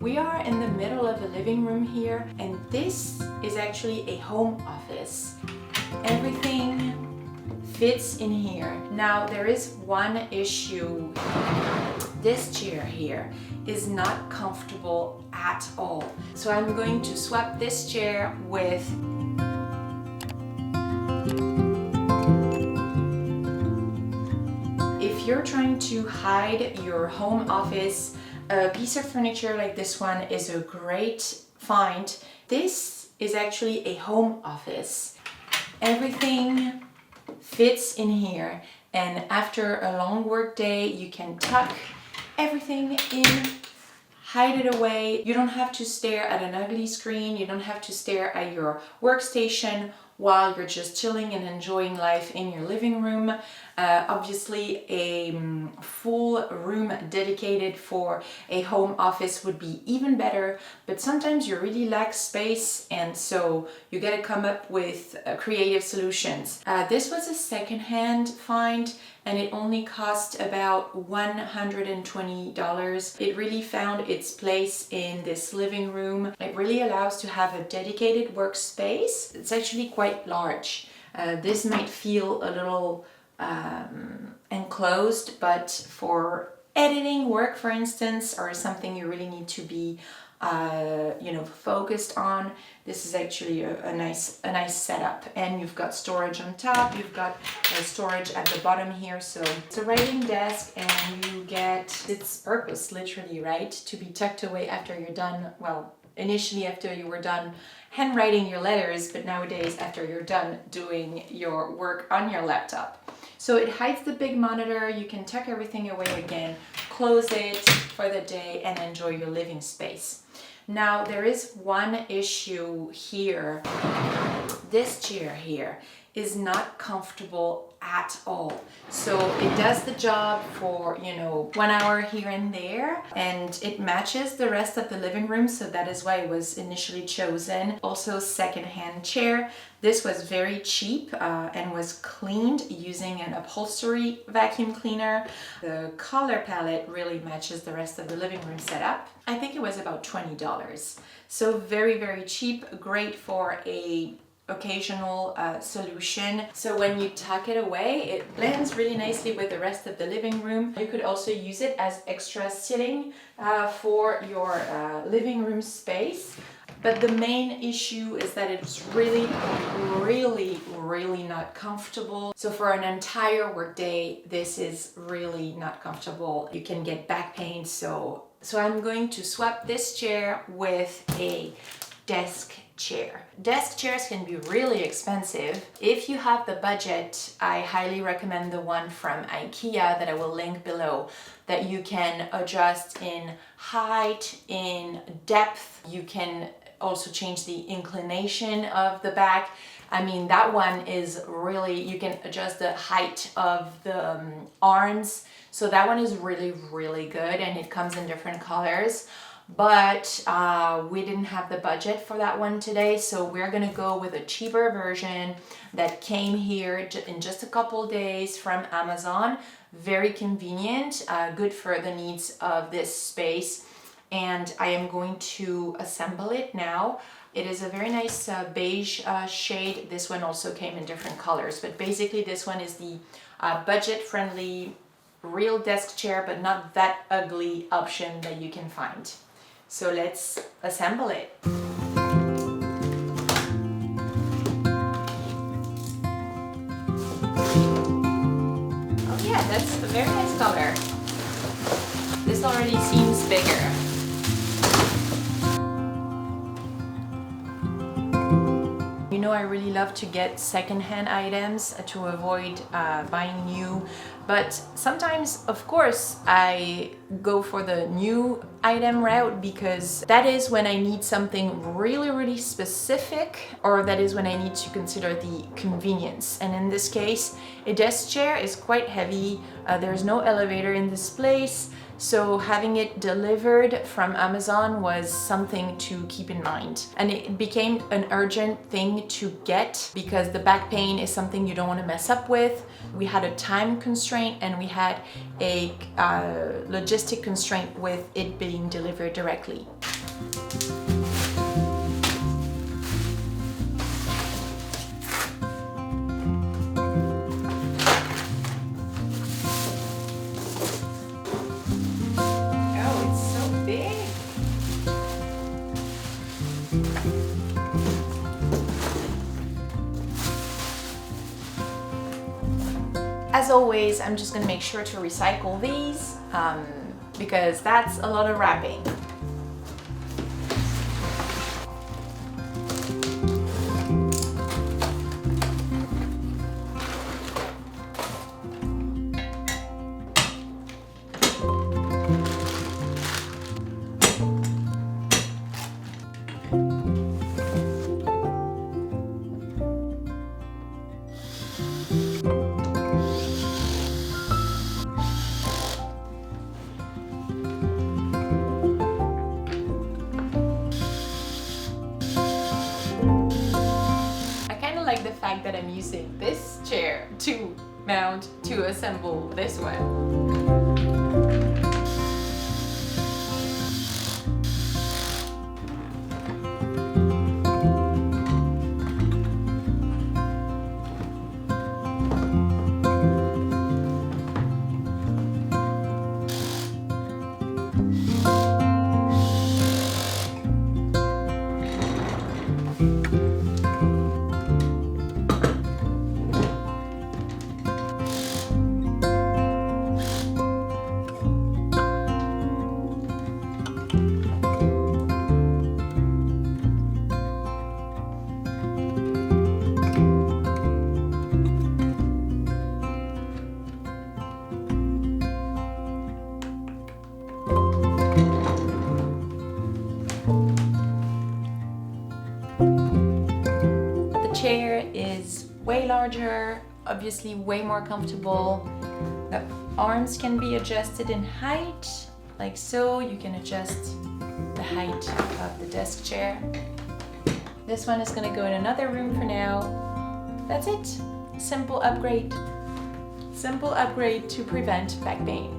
We are in the middle of the living room here, and this is actually a home office. Everything fits in here. Now there is one issue. This chair here is not comfortable at all. So I'm going to swap this chair with If you're trying to hide your home office, a piece of furniture like this one is a great find. This is actually a home office. Everything fits in here, and after a long work day you can tuck everything in, hide it away. You don't have to stare at an ugly screen, you don't have to stare at your workstation while you're just chilling and enjoying life in your living room. Obviously a full room dedicated for a home office would be even better, but sometimes you really lack space, and so you gotta come up with creative solutions. This was a second-hand find, and it only cost about $120. It really found its place in this living room. It really allows to have a dedicated workspace. It's actually quite large. This might feel a little enclosed, but for editing work, for instance, or something you really need to be focused on, this is actually a nice setup. And you've got storage on top, you've got storage at the bottom here. So it's a writing desk, and you get its purpose literally, right, to be tucked away after you're done. Well, initially after you were done handwriting your letters, but nowadays after you're done doing your work on your laptop. So it hides the big monitor, you can tuck everything away again, close it for the day, and enjoy your living space. Now there is one issue here. This chair here is not comfortable at all. So it does the job for 1 hour here and there, and it matches the rest of the living room, so that is why it was initially chosen. Also second-hand chair. This was very cheap and was cleaned using an upholstery vacuum cleaner. The color palette really matches the rest of the living room setup. I think it was about $20. So very, very cheap, great for a occasional solution. So when you tuck it away, it blends really nicely with the rest of the living room. You could also use it as extra seating for your living room space. But the main issue is that it's really not comfortable. So for an entire workday, this is really not comfortable. You can get back pain. So I'm going to swap this chair with a desk chair. Desk chairs can be really expensive. If you have the budget, I highly recommend the one from IKEA that I will link below, that you can adjust in height, in depth. You can also change the inclination of the back. I mean, that one is really, you can adjust the height of the arms. So that one is really good, and it comes in different colors. But we didn't have the budget for that one today, so we're gonna go with a cheaper version that came here in just a couple days from Amazon. Very convenient, good for the needs of this space, and I am going to assemble it now. It is a very nice beige shade. This one also came in different colors, but basically this one is the budget-friendly real desk chair, but not that ugly option that you can find. So let's assemble it. Oh yeah, that's a very nice color. This already seems bigger. You know, I really love to get secondhand items to avoid buying new, but sometimes, of course, I go for the new item route because that is when I need something really specific, or that is when I need to consider the convenience. And in this case, a desk chair is quite heavy. There's no elevator in this place, so having it delivered from Amazon was something to keep in mind. And it became an urgent thing to get because the back pain is something you don't want to mess up with. We had a time constraint, and we had a logistic constraint with it being delivered directly. Oh, it's so big. As always, I'm just gonna make sure to recycle these because that's a lot of wrapping. Like the fact that I'm using this chair to mount, to assemble this one. Chair is way larger, obviously way more comfortable. The arms can be adjusted in height, like so. You can adjust the height of the desk chair. This one is gonna go in another room for now. That's it. Simple upgrade. Simple upgrade to prevent back pain.